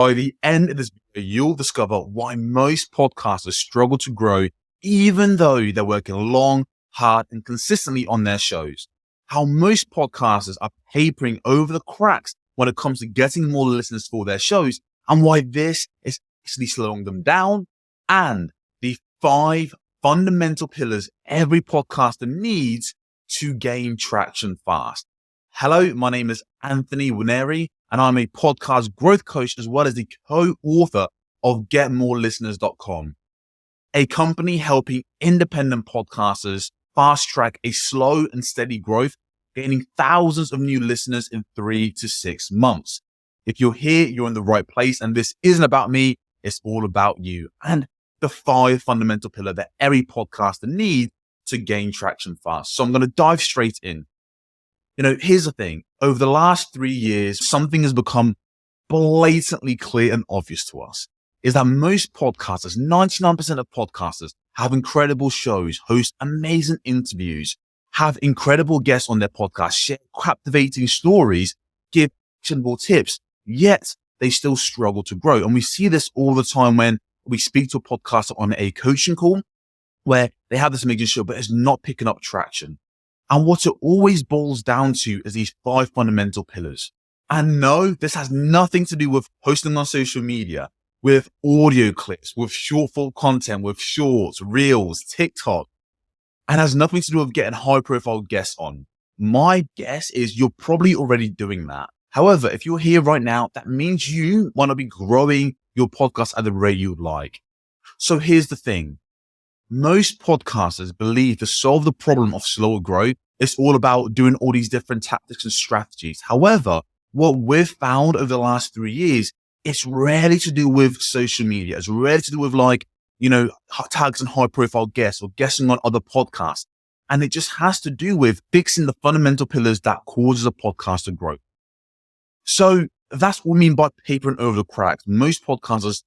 By the end of this video, you'll discover why most podcasters struggle to grow even though they're working long, hard, and consistently on their shows. How most podcasters are papering over the cracks when it comes to getting more listeners for their shows, and why this is actually slowing them down, and the 5 fundamental pillars every podcaster needs to gain traction fast. Hello, my name is Anthony Winery, and I'm a podcast growth coach as well as the co-author of getmorelisteners.com, a company helping independent podcasters fast track a slow and steady growth, gaining thousands of new listeners in 3 to 6 months. If you're here, you're in the right place, and this isn't about me, it's all about you and the 5 fundamental pillars that every podcaster needs to gain traction fast. So I'm going to dive straight in. Here's the thing. Over the last 3 years, something has become blatantly clear and obvious to us, is that most podcasters, 99% of podcasters, have incredible shows, host amazing interviews, have incredible guests on their podcast, share captivating stories, give actionable tips, yet they still struggle to grow. And we see this all the time when we speak to a podcaster on a coaching call where they have this amazing show, but it's not picking up traction. And what it always boils down to is these 5 fundamental pillars. And no, this has nothing to do with posting on social media, with audio clips, with short form content, with shorts, reels, TikTok, and has nothing to do with getting high profile guests on. My guess is you're probably already doing that. However, if you're here right now, that means you want to be growing your podcast at the rate you'd like. So here's the thing. Most podcasters believe to solve the problem of slower growth, it's all about doing all these different tactics and strategies. However, what we've found over the last 3 years, it's rarely to do with social media. It's rarely to do with tags and high profile guests or guesting on other podcasts. And it just has to do with fixing the fundamental pillars that causes a podcast to grow. So that's what we mean by papering over the cracks. Most podcasters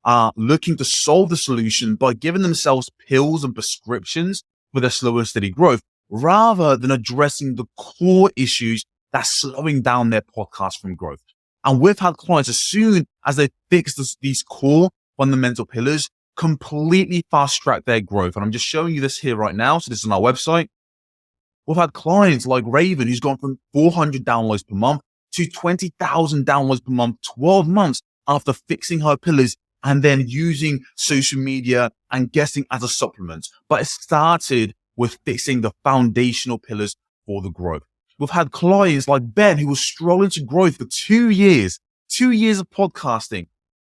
are looking to solve the solution by giving themselves pills and prescriptions for their slow and steady growth, rather than addressing the core issues that's slowing down their podcast from growth. And we've had clients, as soon as they fix these core fundamental pillars, completely fast track their growth. And I'm just showing you this here right now. So this is on our website. We've had clients like Raven, who's gone from 400 downloads per month to 20,000 downloads per month, 12 months after fixing her pillars and then using social media and guesting as a supplement. But it started with fixing the foundational pillars for the growth. We've had clients like Ben, who was struggling to grow for 2 years of podcasting.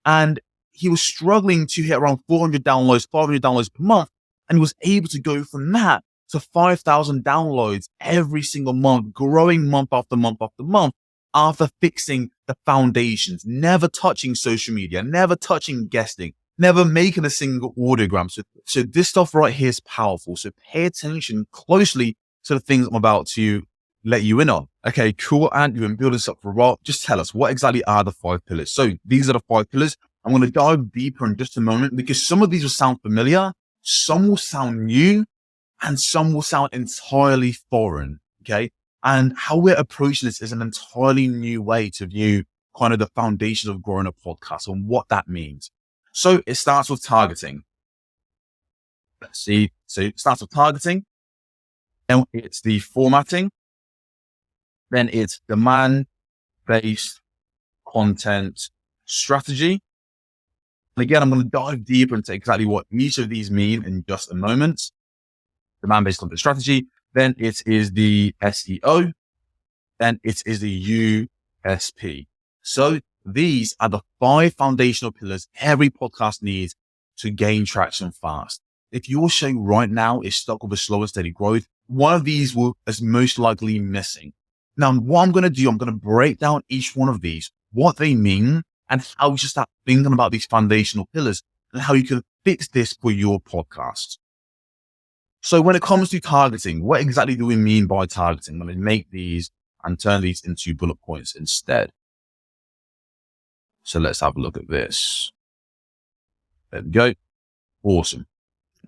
And he was struggling to hit around 400 downloads, 500 downloads per month. And he was able to go from that to 5,000 downloads every single month, growing month after month after month, after fixing the foundations, never touching social media, never touching guesting, never making a single audiogram. So this stuff right here is powerful. So pay attention closely to the things I'm about to let you in on. Okay, cool. And you've been building this up for a while. Just tell us, what exactly are the 5 pillars? So these are the 5 pillars. I'm going to dive deeper in just a moment, because some of these will sound familiar, some will sound new, and some will sound entirely foreign. Okay. And how we're approaching this is an entirely new way to view kind of the foundations of growing a podcast and what that means. So it starts with targeting. Let's see. So it starts with targeting. Then it's the formatting. Then it's demand-based content strategy. And again, I'm going to dive deeper into exactly what each of these mean in just a moment. Demand-based content strategy. Then it is the SEO. Then it is the USP. So these are the 5 foundational pillars every podcast needs to gain traction fast. If your show right now is stuck with a slow and steady growth, one of these is most likely missing. Now, what I'm going to do, I'm going to break down each one of these, what they mean, and how you should start thinking about these foundational pillars and how you can fix this for your podcast. So when it comes to targeting, what exactly do we mean by targeting? I'm going to make these and turn these into bullet points instead. So let's have a look at this. There we go. Awesome.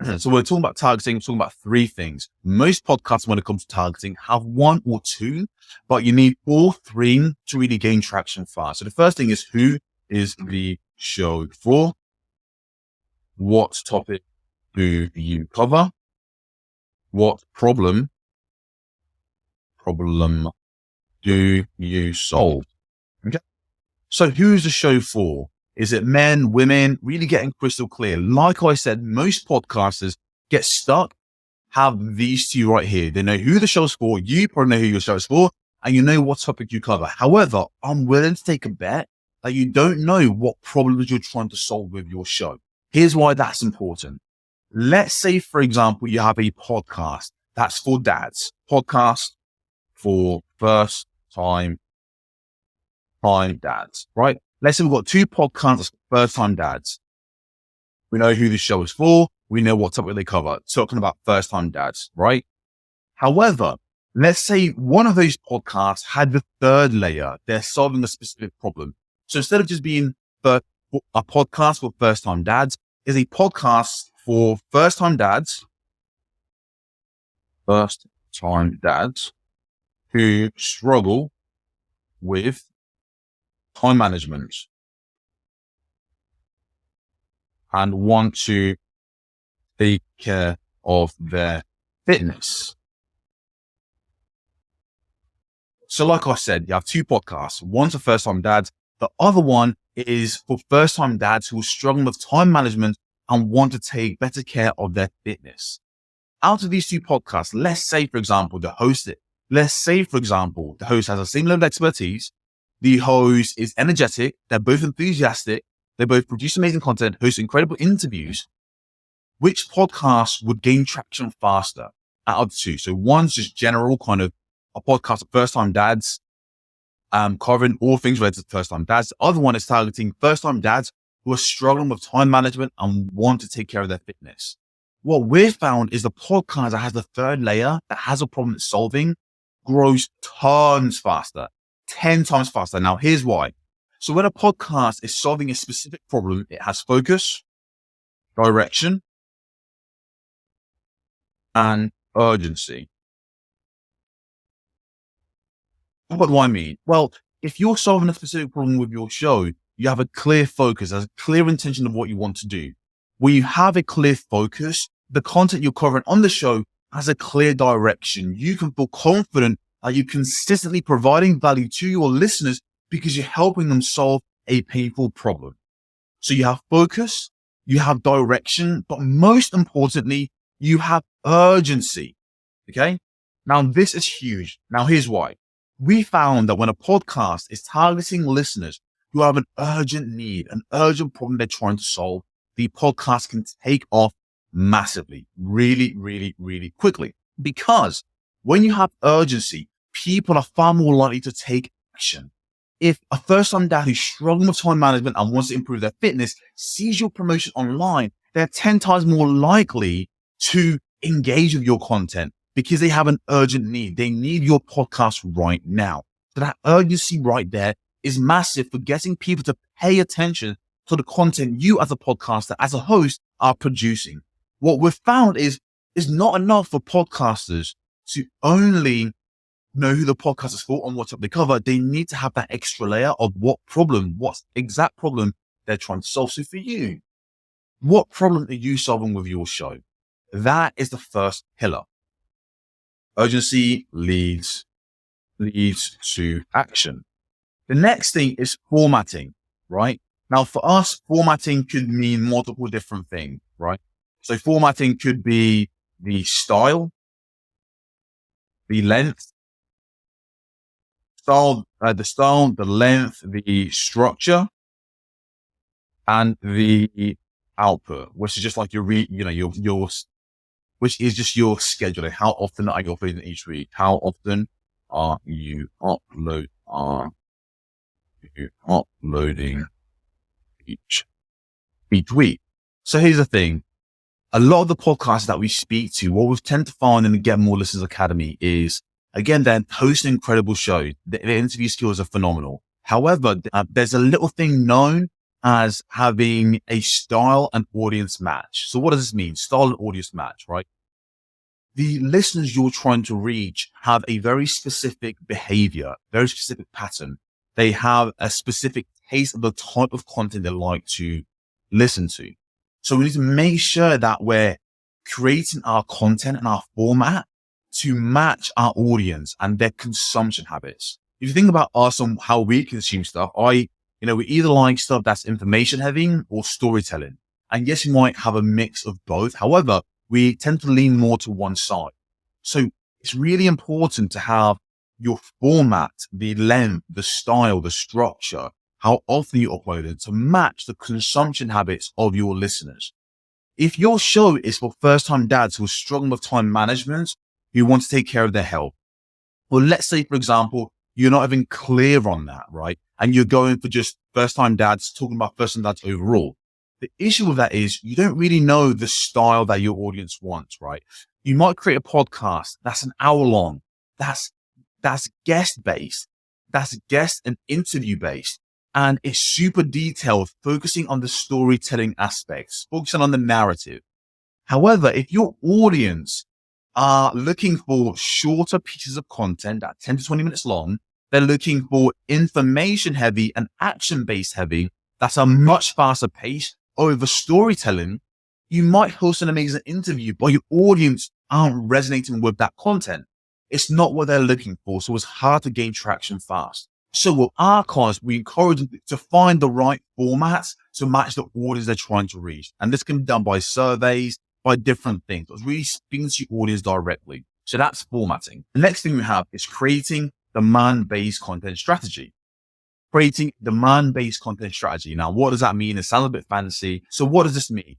So we're talking about targeting, we're talking about three things. Most podcasts, when it comes to targeting, have one or two, but you need all three to really gain traction fast. So the first thing is, who is the show for? What topic do you cover? What problem do you solve? Okay. So who's the show for? Is it men, women? Really getting crystal clear. Like I said, most podcasters get stuck, have these two right here. They know who the show's for. You probably know who your show's for, and you know what topic you cover. However, I'm willing to take a bet that you don't know what problems you're trying to solve with your show. Here's why that's important. Let's say, for example, you have a podcast that's for dads, podcast for first time dads, right? Let's say we've got two podcasts for first time dads. We know who the show is for. We know what topic they cover. Talking about first time dads, right? However, let's say one of those podcasts had the third layer. They're solving a specific problem. So instead of just being a podcast for first time dads, is a podcast for first time dads who struggle with time management and want to take care of their fitness. So like I said, you have two podcasts. One's for first time dads. The other one is for first time dads who are struggling with time management and want to take better care of their fitness. Out of these two podcasts, let's say, for example, the host has the same level of expertise. The host is energetic. They're both enthusiastic. They both produce amazing content, host incredible interviews. Which podcast would gain traction faster out of the two? So one's just general kind of a podcast of first time dads, covering all things related to first time dads. The other one is targeting first time dads who are struggling with time management and want to take care of their fitness. What we've found is the podcast that has the third layer, that has a problem it's solving, grows tons faster, 10 times faster. Now, here's why. So when a podcast is solving a specific problem, it has focus, direction, and urgency. What do I mean? Well, if you're solving a specific problem with your show, you have a clear focus, there's a clear intention of what you want to do. When you have a clear focus, the content you're covering on the show has a clear direction. You can feel confident that you're consistently providing value to your listeners because you're helping them solve a painful problem. So you have focus, you have direction, but most importantly, you have urgency. Okay. Now this is huge. Now here's why. We found that when a podcast is targeting listeners who have an urgent need, an urgent problem they're trying to solve, the podcast can take off massively, really, really, really quickly. Because when you have urgency, people are far more likely to take action. If a first-time dad who's struggling with time management and wants to improve their fitness sees your promotion online, they're 10 times more likely to engage with your content because they have an urgent need. They need your podcast right now. So that urgency right there is massive for getting people to pay attention to the content you as a podcaster, as a host, are producing. What we've found is not enough for podcasters to only know who the podcast is for and what they cover. They need to have that extra layer of what exact problem they're trying to solve. So for you, what problem are you solving with your show? That is the first pillar. Urgency leads to action. The next thing is formatting, right? Now for us, formatting could mean multiple different things, right? So formatting could be the style, the length, the length, the structure, and the output, which is just like which is just your scheduling. How often are you uploading each week? How often are you uploading each week? So here's the thing. A lot of the podcasts that we speak to, what we tend to find in the Get More Listeners Academy is, again, they're hosting incredible shows. The interview skills are phenomenal. However, there's a little thing known as having a style and audience match. So what does this mean? Style and audience match, right? The listeners you're trying to reach have a very specific behavior, very specific pattern. They have a specific taste of the type of content they like to listen to. So we need to make sure that we're creating our content and our format to match our audience and their consumption habits. If you think about us and how we consume stuff, we either like stuff that's information heavy or storytelling. And yes, you might have a mix of both. However, we tend to lean more to one side. So it's really important to have your format, the length, the style, the structure, how often you upload it to match the consumption habits of your listeners. If your show is for first-time dads who are struggling with time management, who want to take care of their health, well, let's say, for example, you're not even clear on that, right? And you're going for just first-time dads, talking about first-time dads overall. The issue with that is you don't really know the style that your audience wants, right? You might create a podcast that's an hour long. That's guest based. That's guest and interview based. And it's super detailed, focusing on the storytelling aspects, focusing on the narrative. However, if your audience are looking for shorter pieces of content at 10 to 20 minutes long, they're looking for information heavy and action based heavy. That's a much faster pace over storytelling. You might host an amazing interview, but your audience aren't resonating with that content. It's not what they're looking for. So it's hard to gain traction fast. So with archives, we encourage them to find the right formats to match the audience they're trying to reach. And this can be done by surveys, by different things. It's really speaking to your audience directly. So that's formatting. The next thing we have is creating demand-based content strategy. Creating demand-based content strategy. Now, what does that mean? It sounds a bit fancy. So what does this mean?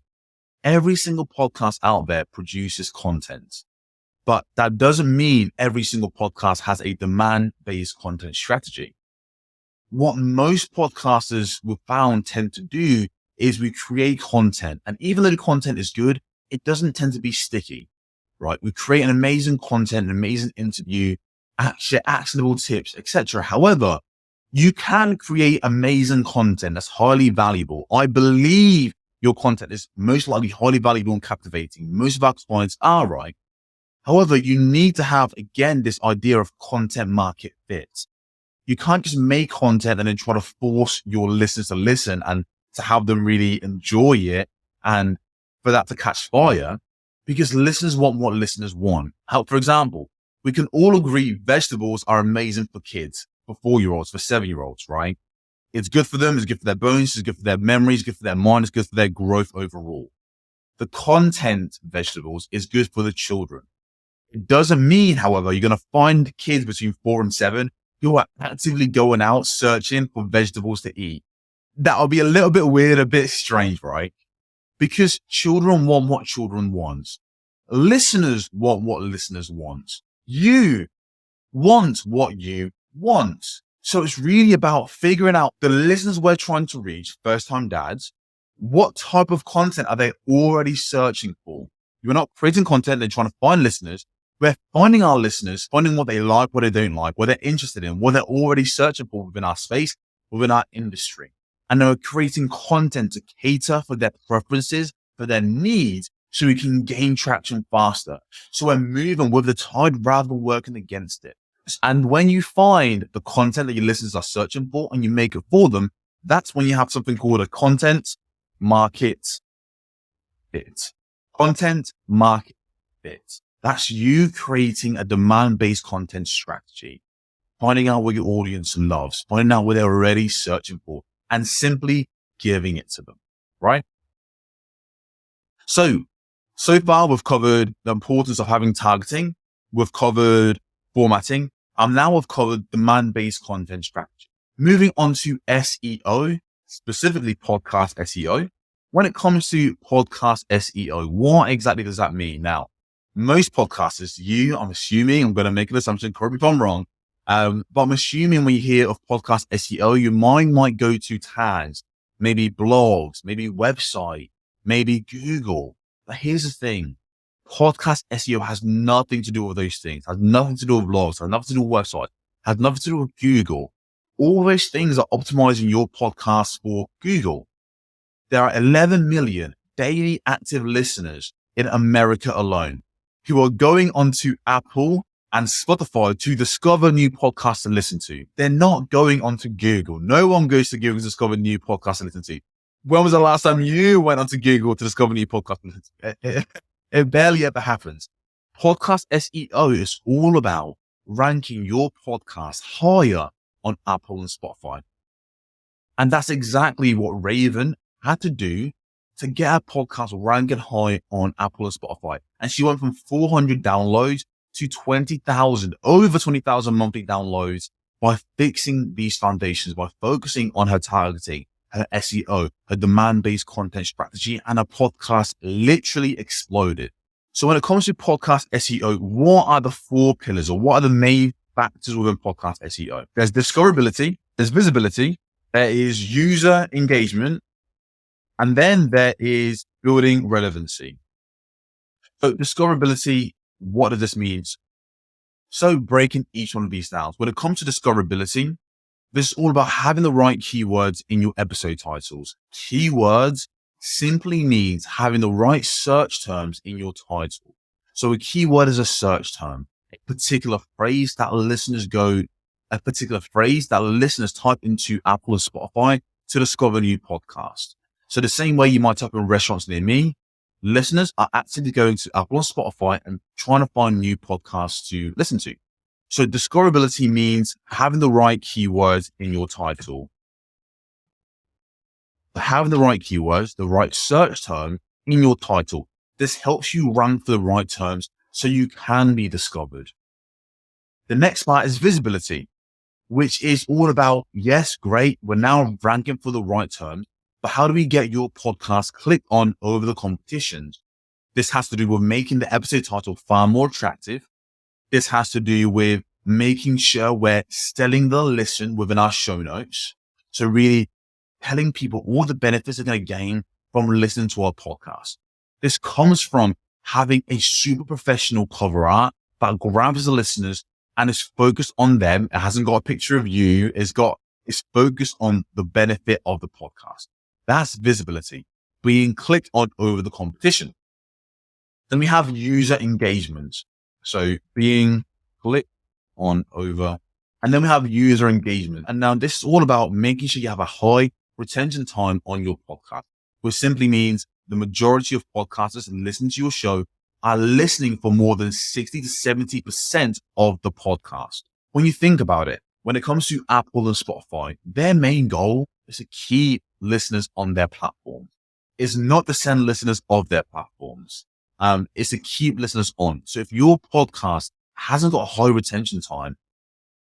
Every single podcast out there produces content, but that doesn't mean every single podcast has a demand-based content strategy. What most podcasters we've found tend to do is we create content, and even though the content is good, it doesn't tend to be sticky, right? We create an amazing content, an amazing interview, share actionable tips, etc. However, you can create amazing content that's highly valuable. I believe your content is most likely highly valuable and captivating. Most of our clients are, right? However, you need to have, again, this idea of content market fit. You can't just make content and then try to force your listeners to listen and to have them really enjoy it and for that to catch fire, because listeners want what listeners want. How, for example, we can all agree vegetables are amazing for kids, for 4-year-olds, for 7-year-olds, right? It's good for them. It's good for their bones. It's good for their memories. It's good for their mind. It's good for their growth overall. The content vegetables is good for the children. It doesn't mean, however, you're going to find kids between 4 and 7 who are actively going out searching for vegetables to eat. That'll be a little bit weird, a bit strange, right? Because children want what children want. Listeners want what listeners want. You want what you want. So it's really about figuring out the listeners we're trying to reach, first-time dads. What type of content are they already searching for? You're not creating content and trying to find listeners. We're finding our listeners, finding what they like, what they don't like, what they're interested in, what they're already searching for within our space, within our industry. And then we're creating content to cater for their preferences, for their needs, so we can gain traction faster. So we're moving with the tide rather than working against it. And when you find the content that your listeners are searching for and you make it for them, that's when you have something called a content market fit. Content market fit. That's you creating a demand-based content strategy, finding out what your audience loves, finding out what they're already searching for, and simply giving it to them, right? So far we've covered the importance of having targeting. We've covered formatting. Now we've covered demand-based content strategy. Moving on to SEO, specifically podcast SEO. When it comes to podcast SEO, what exactly does that mean? Now, most podcasters, I'm going to make an assumption, correct me if I'm wrong, but I'm assuming when you hear of podcast SEO, your mind might go to tags, maybe blogs, maybe website, maybe Google. But here's the thing. Podcast SEO has nothing to do with those things, has nothing to do with blogs, has nothing to do with websites, has nothing to do with Google. All those things are optimizing your podcast for Google. There are 11 million daily active listeners in America alone who are going onto Apple and Spotify to discover new podcasts to listen to. They're not going onto Google. No one goes to Google to discover new podcasts to listen to. When was the last time you went onto Google to discover new podcasts to listen to? It barely ever happens. Podcast SEO is all about ranking your podcast higher on Apple and Spotify. And that's exactly what Raven had to do to get her podcast ranking high on Apple and Spotify. And she went from 400 downloads to 20,000, over 20,000 monthly downloads by fixing these foundations, by focusing on her targeting, her SEO, her demand-based content strategy, and her podcast literally exploded. So when it comes to podcast SEO, what are the 4 pillars, or what are the main factors within podcast SEO? There's discoverability, there's visibility, there is user engagement, and then there is building relevancy. So discoverability, what does this mean? So breaking each one of these down. When it comes to discoverability, this is all about having the right keywords in your episode titles. Keywords simply means having the right search terms in your title. So a keyword is a search term, a particular phrase that listeners type into Apple or Spotify to discover a new podcast. So the same way you might type in restaurants near me, listeners are actively going to Apple or Spotify and trying to find new podcasts to listen to. So discoverability means having the right keywords in your title. Having the right keywords, the right search term in your title. This helps you rank for the right terms so you can be discovered. The next part is visibility, which is all about, yes, great, we're now ranking for the right terms, but how do we get your podcast clicked on over the competition? This has to do with making the episode title far more attractive. This has to do with making sure we're selling the listen within our show notes. So really telling people all the benefits they're going to gain from listening to our podcast. This comes from having a super professional cover art that grabs the listeners and is focused on them. It hasn't got a picture of you. It's focused on the benefit of the podcast. That's visibility, being clicked on over the competition. Then we have user engagement. So being clicked on over, and then we have user engagement. And now this is all about making sure you have a high retention time on your podcast, which simply means the majority of podcasters listening to your show are listening for more than 60 to 70% of the podcast. When you think about it, when it comes to Apple and Spotify, their main goal is to keep listeners on their platform. It's not to send listeners off their platforms. It's to keep listeners on. So if your podcast hasn't got a high retention time,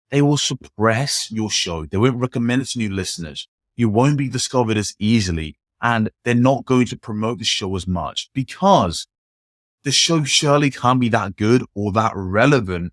they will suppress your show. They won't recommend it to new listeners. You won't be discovered as easily, and they're not going to promote the show as much because the show surely can't be that good or that relevant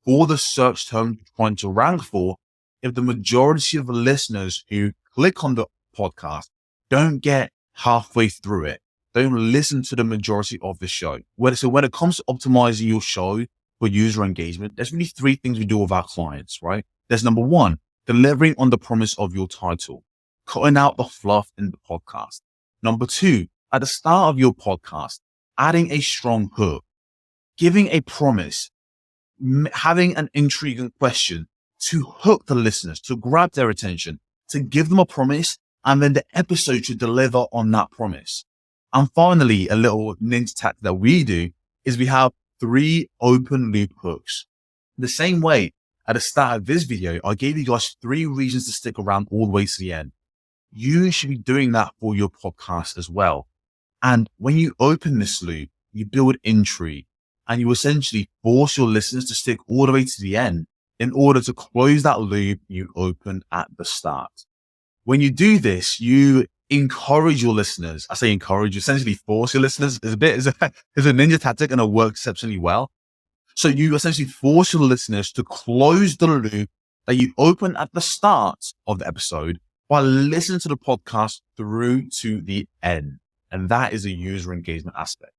for the search term you're trying to rank for if the majority of the listeners who click on the podcast don't get halfway through it, don't listen to the majority of the show. So when it comes to optimizing your show for user engagement, there's really 3 things we do with our clients, right? There's number 1, delivering on the promise of your title, cutting out the fluff in the podcast. Number 2, at the start of your podcast, adding a strong hook, giving a promise, having an intriguing question to hook the listeners, to grab their attention, to give them a promise, and then the episode should deliver on that promise. And finally, a little ninja tactic that we do is we have 3 open loop hooks. The same way at the start of this video, I gave you guys 3 reasons to stick around all the way to the end. You should be doing that for your podcast as well. And when you open this loop, you build intrigue and you essentially force your listeners to stick all the way to the end in order to close that loop you opened at the start. When you do this, you encourage your listeners. I say encourage, you essentially force your listeners. It's a ninja tactic and it works exceptionally well. So you essentially force your listeners to close the loop that you open at the start of the episode by listening to the podcast through to the end. And that is a user engagement aspect.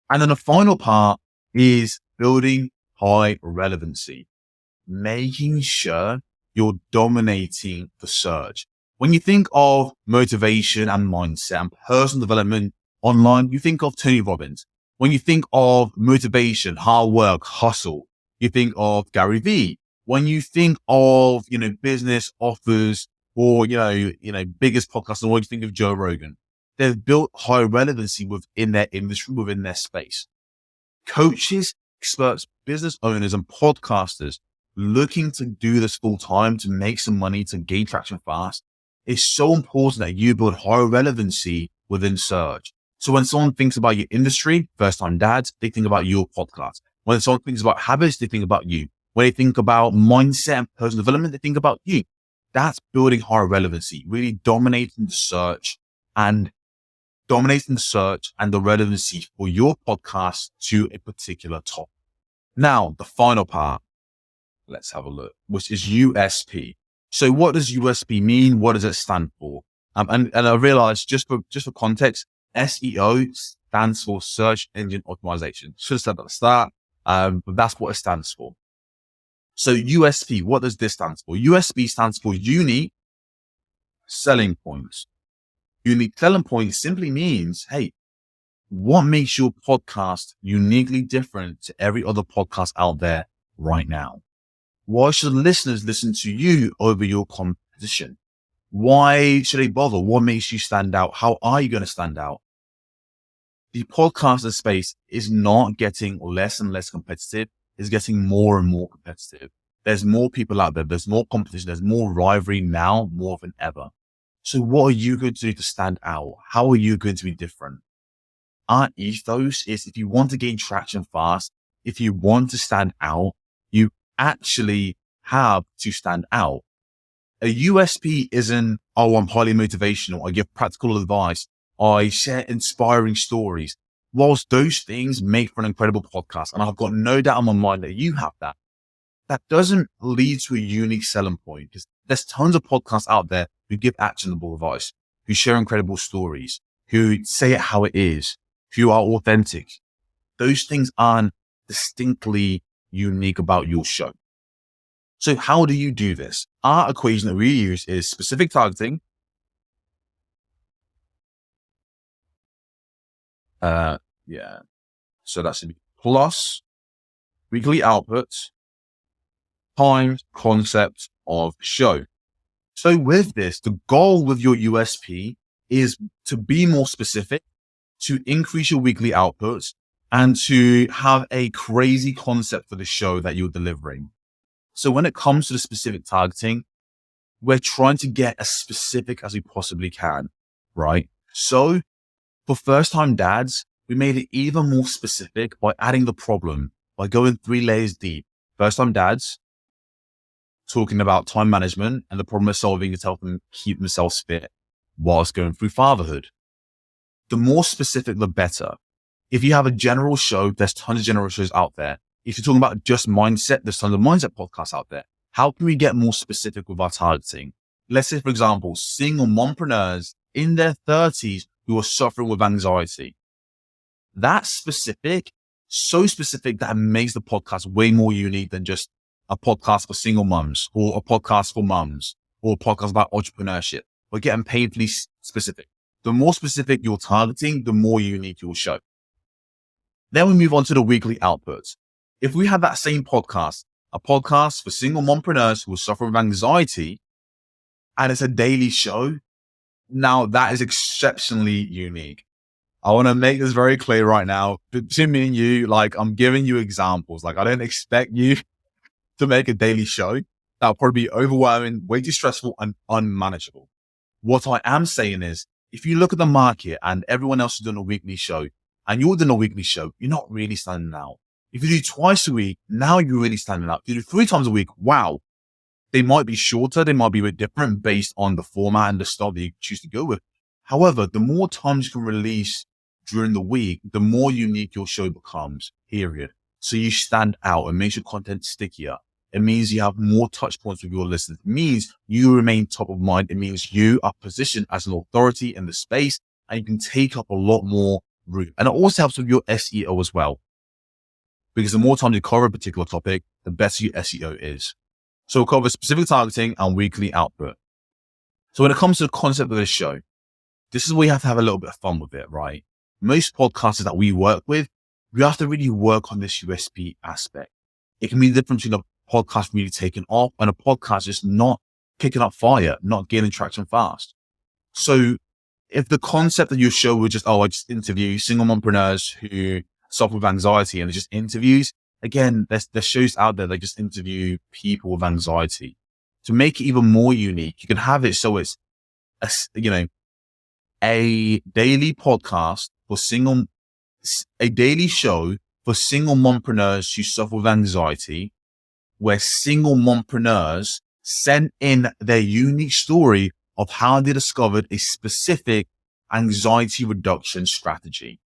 And then the final part is building high relevancy, making sure you're dominating the search, When you think of motivation and mindset and personal development online, you think of Tony Robbins. When you think of motivation, hard work, hustle, you think of Gary Vee. When you think of, business offers or, biggest podcast in the world, you think of Joe Rogan. They've built high relevancy within their industry, within their space. Coaches, experts, business owners, and podcasters looking to do this full time to make some money, to gain traction fast. It's so important that you build high relevancy within search. So when someone thinks about your industry, first time dads, they think about your podcast. When someone thinks about habits, they think about you. When they think about mindset and personal development, they think about you. That's building high relevancy, really dominating the search and the relevancy for your podcast to a particular topic. Now, the final part, let's have a look, which is USP. So what does USP mean? What does it stand for? And I realized just for context, SEO stands for search engine optimization. Should have said that at the start, but that's what it stands for. So USP, what does this stand for? USP stands for unique selling points. Unique selling points simply means, hey, what makes your podcast uniquely different to every other podcast out there right now? Why should listeners listen to you over your competition? Why should they bother? What makes you stand out? How are you going to stand out? The podcaster space is not getting less and less competitive. It's getting more and more competitive. There's more people out there. There's more competition. There's more rivalry now, more than ever. So what are you going to do to stand out? How are you going to be different? Our ethos is, if you want to gain traction fast, if you want to stand out, you actually have to stand out. A USP isn't, oh, I'm highly motivational. I give practical advice. I share inspiring stories. Whilst those things make for an incredible podcast, and I've got no doubt in my mind that you have that, that doesn't lead to a unique selling point, because there's tons of podcasts out there who give actionable advice, who share incredible stories, who say it how it is, who are authentic. Those things aren't distinctly unique about your show. So how do you do this? Our equation that we use is specific targeting, so that should be plus weekly output times concept of show. So with this, the goal with your USP is to be more specific, to increase your weekly outputs, and to have a crazy concept for the show that you're delivering. So when it comes to the specific targeting, we're trying to get as specific as we possibly can, right? So for first-time dads, we made it even more specific by adding the problem, by going 3 layers deep. First-time dads, talking about time management and the problem of solving to help them keep themselves fit whilst going through fatherhood. The more specific, the better. If you have a general show, there's tons of general shows out there. If you're talking about just mindset, there's tons of mindset podcasts out there. How can we get more specific with our targeting? Let's say, for example, single mompreneurs in their 30s who are suffering with anxiety. That's specific, so specific that it makes the podcast way more unique than just a podcast for single mums or a podcast for mums or a podcast about entrepreneurship. We're getting painfully specific. The more specific you're targeting, the more unique your show. Then we move on to the weekly outputs. If we have that same podcast, a podcast for single mompreneurs who suffer with anxiety, and it's a daily show, now that is exceptionally unique. I want to make this very clear right now. Between me and you, I'm giving you examples. I don't expect you to make a daily show. That'll probably be overwhelming, way too stressful, and unmanageable. What I am saying is, if you look at the market and everyone else is doing a weekly show, and you're doing a weekly show, you're not really standing out. If you do twice a week, now you're really standing out. If you do 3 times a week, wow. They might be shorter, they might be a bit different based on the format and the style that you choose to go with. However, the more times you can release during the week, the more unique your show becomes, period. So you stand out. It makes your content stickier. It means you have more touch points with your listeners. It means you remain top of mind. It means you are positioned as an authority in the space and you can take up a lot more room. And it also helps with your SEO as well, because the more time you cover a particular topic, the better your SEO is. So we'll cover specific targeting and weekly output. So when it comes to the concept of the show, this is where you have to have a little bit of fun with it, right? Most podcasters that we work with, we have to really work on this USP aspect. It can be the difference between a podcast really taking off and a podcast just not kicking up fire, not gaining traction fast. So if the concept of your show was just, I just interview single mompreneurs who suffer with anxiety and it's just interviews, again, there's shows out there that just interview people with anxiety. To make it even more unique, you can have it so it's a daily podcast for a daily show for single mompreneurs who suffer with anxiety, where single mompreneurs send in their unique story of how they discovered a specific anxiety reduction strategy.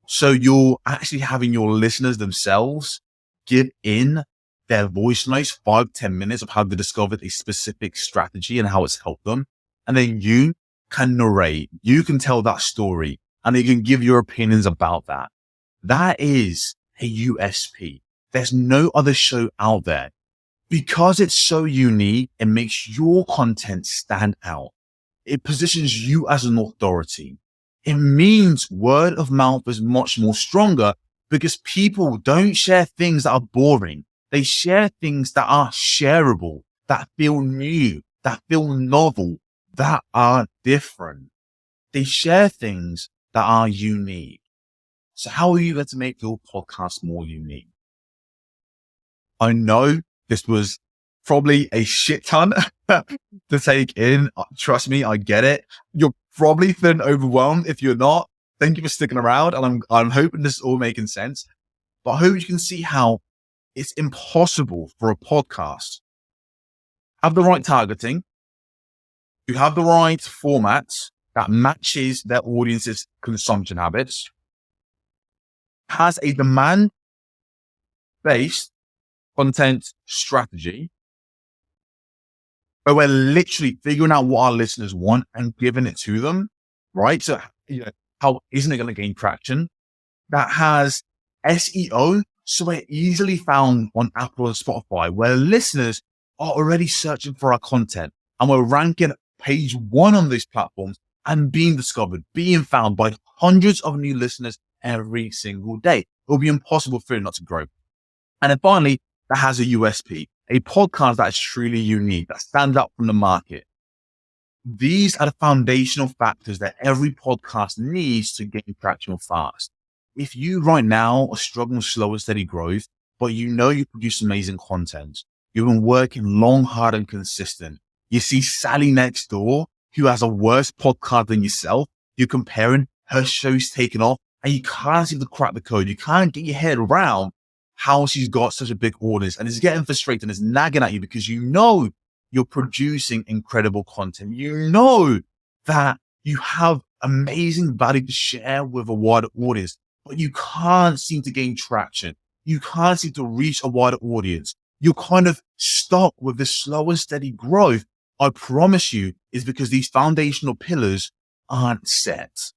So you're actually having your listeners themselves give in their voice notes, 5-10 minutes of how they discovered a specific strategy and how it's helped them. And then you can narrate, you can tell that story, and you can give your opinions about that. That is a USP. There's no other show out there. Because it's so unique, it makes your content stand out. It positions you as an authority. It means word of mouth is much more stronger because people don't share things that are boring. They share things that are shareable, that feel new, that feel novel, that are different. They share things that are unique. So how are you going to make your podcast more unique? I know this was probably a shit ton to take in. Trust me, I get it. You're probably feeling overwhelmed. If you're not, thank you for sticking around. And I'm hoping this is all making sense. But I hope you can see how it's impossible for a podcast have the right targeting, to have the right format that matches their audience's consumption habits, has a demand-based content strategy, where we're literally figuring out what our listeners want and giving it to them, right? So, how isn't it going to gain traction? That has SEO, so we're easily found on Apple and Spotify, where listeners are already searching for our content, and we're ranking page 1 on these platforms and being discovered, being found by hundreds of new listeners every single day. It will be impossible for it not to grow. And then finally, that has a USP, a podcast that is truly unique, that stands out from the market. These are the foundational factors that every podcast needs to gain traction fast. If you right now are struggling with slow and steady growth, but you produce amazing content, you've been working long, hard, and consistent. You see Sally next door, who has a worse podcast than yourself. You're comparing, her show's taken off, and you can't seem to crack the code. You can't get your head around how she's got such a big audience, and it's getting frustrating, it's nagging at you because you're producing incredible content. You know that you have amazing value to share with a wider audience, but you can't seem to gain traction. You can't seem to reach a wider audience. You're kind of stuck with this slow and steady growth. I promise you is because these foundational pillars aren't set.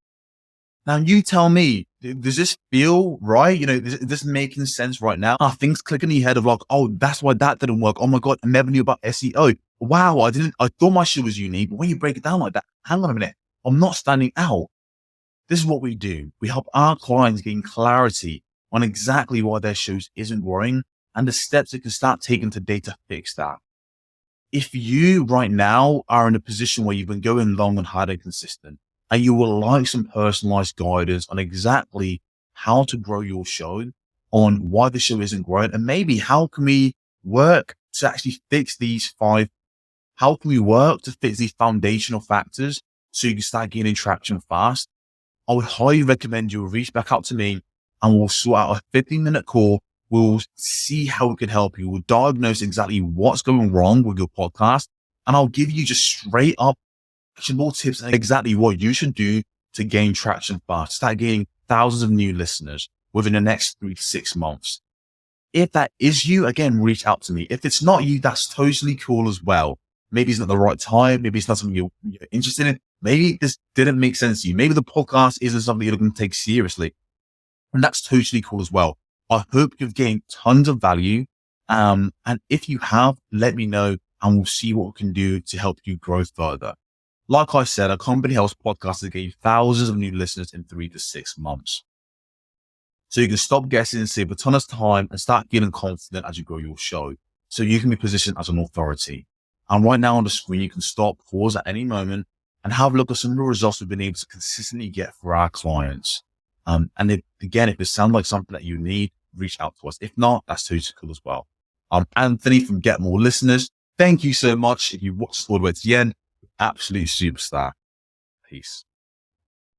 Now you tell me, does this feel right? Is this making sense right now? Are things clicking in your head of like, oh, that's why that didn't work. Oh my God, I never knew about SEO. Wow, I thought my shit was unique. But when you break it down like that, hang on a minute, I'm not standing out. This is what we do. We help our clients gain clarity on exactly why their shows isn't growing and the steps they can start taking today to fix that. If you right now are in a position where you've been going long and hard and consistent, and you would like some personalized guidance on exactly how to grow your show, on why the show isn't growing, and maybe how can we work to actually fix how can we work to fix these foundational factors so you can start gaining traction fast? I would highly recommend you reach back out to me and we'll sort out a 15-minute call. We'll see how we can help you. We'll diagnose exactly what's going wrong with your podcast. And I'll give you just straight up actionable tips and exactly what you should do to gain traction fast, start gaining thousands of new listeners within the next 3 to 6 months. If that is you, again, reach out to me. If it's not you, that's totally cool as well. Maybe it's not the right time. Maybe it's not something you're interested in. Maybe this didn't make sense to you. Maybe the podcast isn't something you're going to take seriously. And that's totally cool as well. I hope you've gained tons of value. And if you have, let me know and we'll see what we can do to help you grow further. Like I said, a company helps podcasters gain thousands of new listeners in 3 to 6 months. So you can stop guessing and save a ton of time and start getting confident as you grow your show. So you can be positioned as an authority. And right now on the screen, you can stop, pause at any moment and have a look at some of the results we've been able to consistently get for our clients. And if it sounds like something that you need, reach out to us. If not, that's totally cool as well. I'm Anthony from Get More Listeners. Thank you so much. If you watched all the way to the end, absolute superstar. Peace.